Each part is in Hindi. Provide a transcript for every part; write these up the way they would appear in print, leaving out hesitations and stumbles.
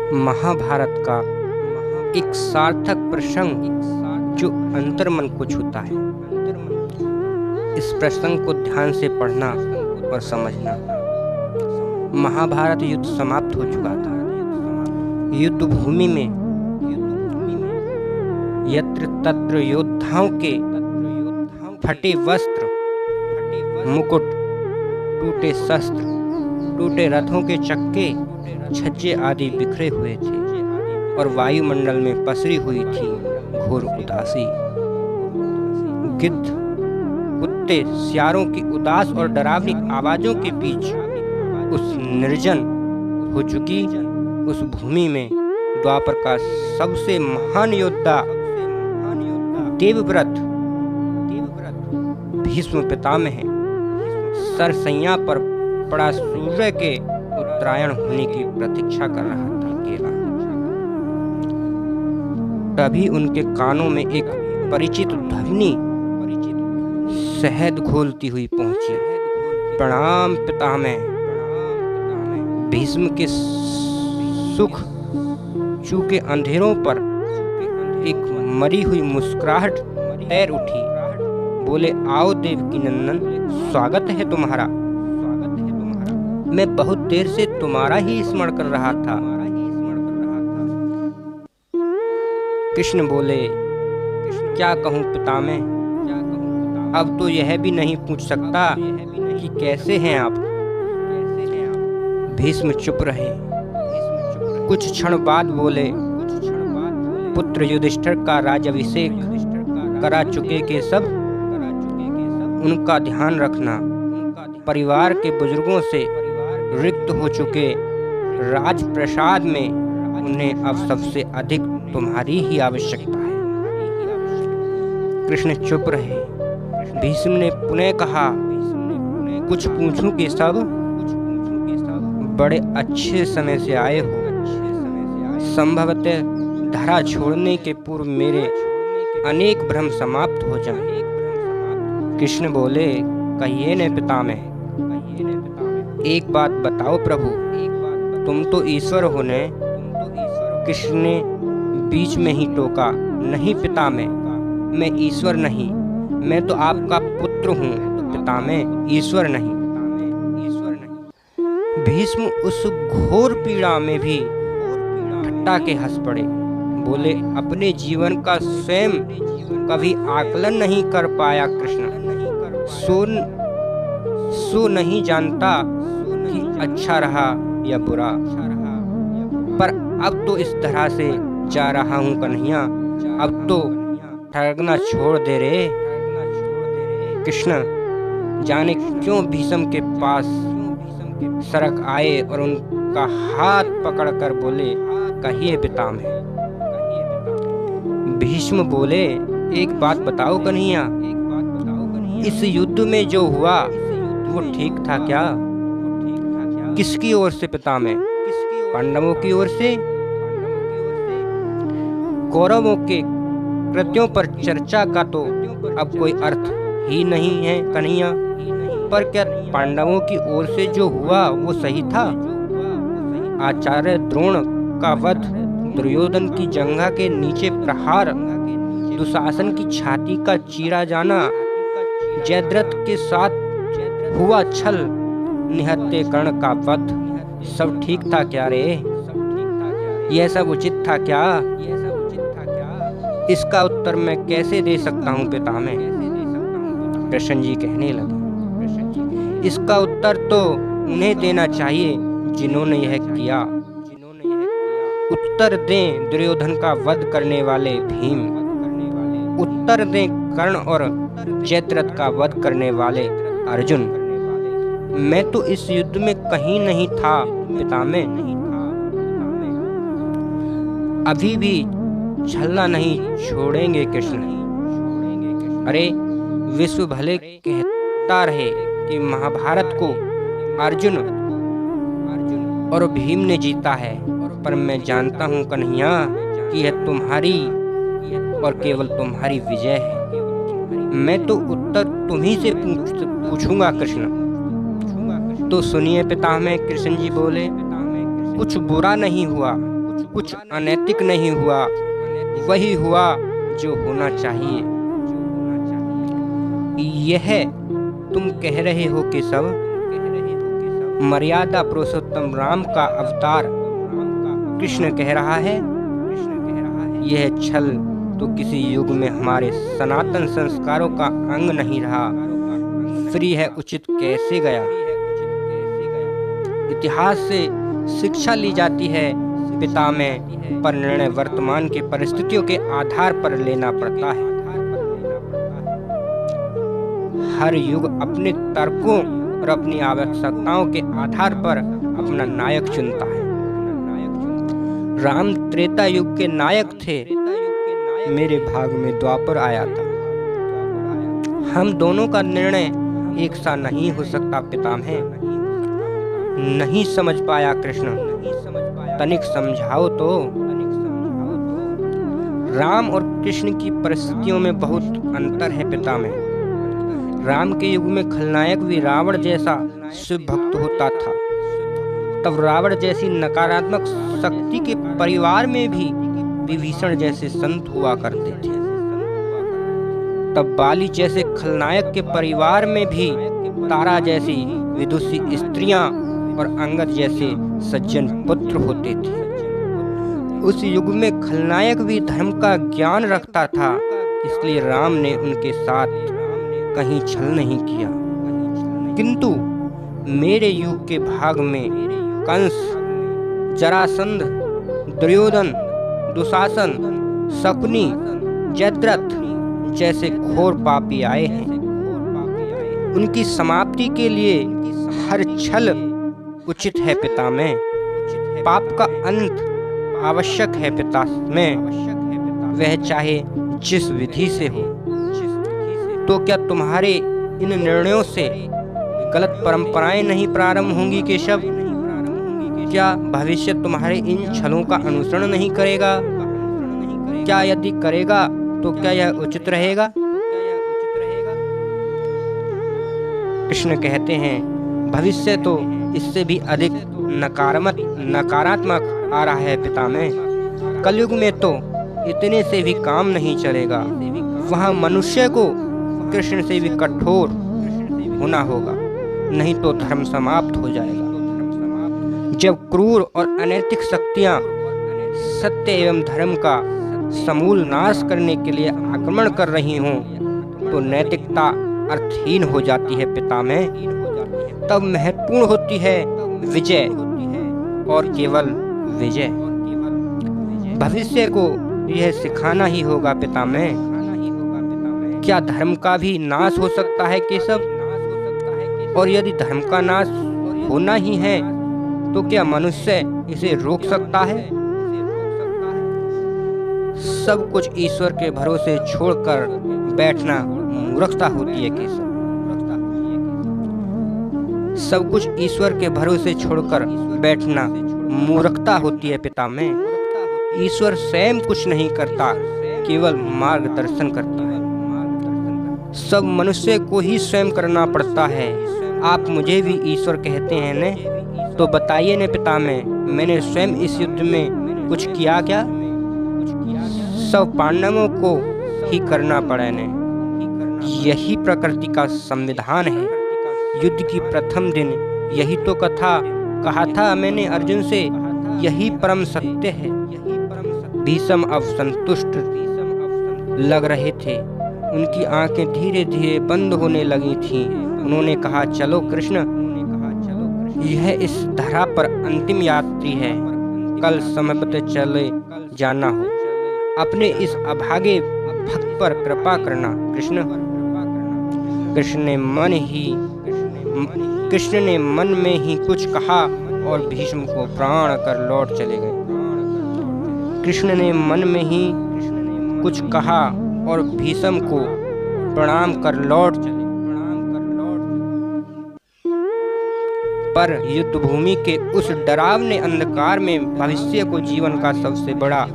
महाभारत का एक सार्थक प्रसंग जो अंतर्मन को छूता है। इस प्रसंग को ध्यान से पढ़ना और समझना। महाभारत युद्ध समाप्त हो चुका था। युद्ध भूमि में यत्र तत्र योद्धाओं के फटे वस्त्र, मुकुट, टूटे शस्त्र, टूटे रथों के चक्के, छज्जे आदि बिखरे हुए थे और वायुमंडल में पसरी हुई थी घोर उदासी। गिद्ध, कुत्ते, सियारों की उदास और डरावनी आवाजों के बीच उस निर्जन हो चुकी उस भूमि में द्वापर का सबसे महान योद्धा देवव्रत भीष्म पितामह सरसैया पर पड़ा सूर्य के उत्तरायण होने की प्रतीक्षा कर रहा था अकेला। तभी उनके कानों में एक परिचित ध्वनि शहद घोलती हुई पहुंची। प्रणाम पितामह। भीष्म के सुख चूके अंधेरों पर एक मरी हुई मुस्कुराहट तैर उठी। बोले, आओ देवकी नंदन, स्वागत है तुम्हारा। मैं बहुत देर से तुम्हारा ही स्मरण कर रहा था। कृष्ण बोले, क्या कहूँ पितामह, अब तो यह भी नहीं पूछ सकता कि कैसे हैं आप। भीष्म चुप रहे। कुछ क्षण बाद बोले, पुत्र युधिष्ठिर का राज्याभिषेक करा चुके के सब, उनका ध्यान रखना। परिवार के बुजुर्गों से रिक्त हो चुके राजप्रसाद में उन्हें अब सबसे अधिक तुम्हारी ही आवश्यकता है। कृष्ण चुप रहे। भीष्म ने पुनः कहा, कुछ पूछूं कि सब? बड़े अच्छे समय से आए हो। संभवतः धरा छोड़ने के पूर्व मेरे अनेक भ्रम समाप्त हो जाएं। कृष्ण बोले, कहिए न पितामह। एक बात बताओ प्रभु, तुम तो ईश्वर हो न? कृष्ण ने बीच में ही टोका, नहीं पितामह, मैं ईश्वर नहीं, मैं तो आपका पुत्र हूँ पितामह, ईश्वर नहीं। भीष्म उस घोर पीड़ा में भी ठट्ठा के हंस पड़े। बोले, अपने जीवन का स्वयं कभी आकलन नहीं कर पाया कृष्ण, सो नहीं जानता कि अच्छा रहा या बुरा। पर अब तो इस तरह से जा रहा हूँ कन्हैया, अब तो ठगना छोड़ दे रे। कृष्ण जाने क्यों भीष्म के पास सरक आए और उनका हाथ पकड़कर बोले, कहिए पितामह। भीष्म बोले, एक बात बताओ कन्हैया, इस युद्ध में जो हुआ वो ठीक था क्या? किसकी ओर से पितामह? पांडवों की ओर से? कौरवों के कृत्यों पर चर्चा का तो अब कोई अर्थ ही नहीं है कन्हैया। पर क्या पांडवों की ओर से जो हुआ वो सही था? आचार्य द्रोण का वध, दुर्योधन की जंघा के नीचे प्रहार, दुशासन की छाती का चीरा जाना, जयद्रथ के साथ हुआ छल, निहत्थे कर्ण का वध, सब ठीक था क्या रे? यह सब उचित था क्या? इसका उत्तर मैं कैसे दे सकता हूँ पितामह? कृष्ण जी कहने लगे, इसका उत्तर तो उन्हें देना चाहिए जिन्होंने यह किया। उत्तर दें दुर्योधन का वध करने वाले भीम, उत्तर दें कर्ण और जयद्रथ का वध करने वाले अर्जुन। मैं तो इस युद्ध में कहीं नहीं था पितामह। अभी भी छलना नहीं छोड़ेंगे कृष्ण। अरे विश्व भले कहता रहे कि महाभारत को अर्जुन और भीम ने जीता है, पर मैं जानता हूँ कन्हैया कि यह तुम्हारी और केवल तुम्हारी विजय है। मैं तो उत्तर तुम्ही से पूछूंगा कृष्ण। तो सुनिए पितामह। कृष्ण जी बोले, कुछ बुरा नहीं हुआ, कुछ अनैतिक नहीं हुआ, वही हुआ जो होना चाहिए। यह तुम कह रहे हो कि सब मर्यादा पुरुषोत्तम राम का अवतार कृष्ण कह रहा है। यह छल तो किसी युग में हमारे सनातन संस्कारों का अंग नहीं रहा, फिर यह उचित कैसे गया? इतिहास से शिक्षा ली जाती है पितामह, पर निर्णय वर्तमान की परिस्थितियों के आधार पर लेना पड़ता है। हर युग अपने तर्कों और अपनी आवश्यकताओं के आधार पर अपना नायक चुनता है। राम त्रेता युग के नायक थे, मेरे भाग में द्वापर आया था। हम दोनों का निर्णय एक सा नहीं हो सकता पितामह। नहीं समझ पाया कृष्ण, तनिक समझाओ तो। राम और कृष्ण की परिस्थितियों में बहुत अंतर है पितामह। राम के युग में खलनायक भी रावण जैसा शिव भक्त होता था। तब रावण जैसी नकारात्मक शक्ति के परिवार में भी विभीषण जैसे संत हुआ करते थे। तब बाली जैसे खलनायक के परिवार में भी तारा जैसी विदुषी स्त्रियां और अंगद जैसे सज्जन पुत्र होते थे। उस युग में खलनायक भी धर्म का ज्ञान रखता था, इसलिए राम ने उनके साथ कहीं छल नहीं किया। किंतु मेरे युग के भाग में कंस, जरासंध, दुर्योधन, दुशासन, शकुनी, जयद्रथ जैसे घोर पापी आए हैं। उनकी समाप्ति के लिए हर छल उचित है पितामह। पाप का अंत आवश्यक है पितामह, वह चाहे जिस विधि से हो। तो क्या तुम्हारे इन निर्णयों से गलत परंपराएं नहीं प्रारंभ होंगी केशव? क्या भविष्य तुम्हारे इन छलों का अनुसरण नहीं करेगा? क्या यदि करेगा तो क्या यह उचित रहेगा? कृष्ण कहते हैं, भविष्य तो इससे भी अधिक नकारात्मक आ रहा है पितामह। कलयुग में तो इतने से भी काम नहीं चलेगा। वहाँ मनुष्य को कृष्ण से भी कठोर होना होगा, नहीं तो धर्म समाप्त हो जाएगा। जब क्रूर और अनैतिक शक्तियां सत्य एवं धर्म का समूल नाश करने के लिए आक्रमण कर रही हों, तो नैतिकता अर्थहीन हो जाती है पितामह। तब महत्वपूर्ण होती है विजय, और केवल विजय। भविष्य को यह सिखाना ही होगा पितामह। क्या धर्म का भी नाश हो सकता है केशव? और यदि धर्म का नाश होना ही है तो क्या मनुष्य इसे रोक सकता है? सब कुछ ईश्वर के भरोसे छोड़कर बैठना मूर्खता होती है केशव। सब कुछ ईश्वर के भरोसे छोड़कर बैठना मूर्खता होती है पितामह। ईश्वर स्वयं कुछ नहीं करता, केवल मार्गदर्शन करता है। सब मनुष्य को ही स्वयं करना पड़ता है। आप मुझे भी ईश्वर कहते हैं ने, तो बताइए ने पितामह, मैंने स्वयं इस युद्ध में कुछ किया क्या? सब पांडवों को ही करना पड़े ने। यही प्रकृति का संविधान है। युद्ध की प्रथम दिन यही तो कहा था मैंने अर्जुन से, यही परम सत्य है। भीष्म अब संतुष्ट लग रहे थे। उनकी आंखें धीरे धीरे बंद होने लगी थीं। उन्होंने कहा, चलो कृष्ण, यह इस धरा पर अंतिम यात्री है। कल समय पर चले जाना हो। अपने इस अभागे भक्त पर कृपा करना कृष्ण। कृष्ण ने मन में ही कुछ कहा और भीष्म को प्राण कर लौट चले गए। कृष्ण ने मन में ही कुछ कहा और भीष्म को प्रणाम कर लौट चले। पर युद्ध भूमि के उस डरावने अंधकार में भविष्य को जीवन का सबसे बड़ा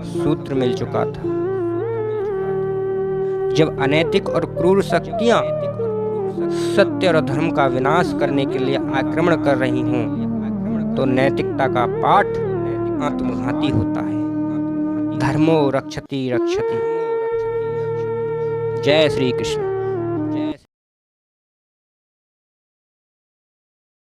सूत्र मिल चुका था। जब अनैतिक और क्रूर शक्तियां सत्य और धर्म का विनाश करने के लिए आक्रमण कर रही हों, तो नैतिकता का पाठ आत्मघाती होता है। धर्मो रक्षति रक्षति। जय श्री कृष्ण।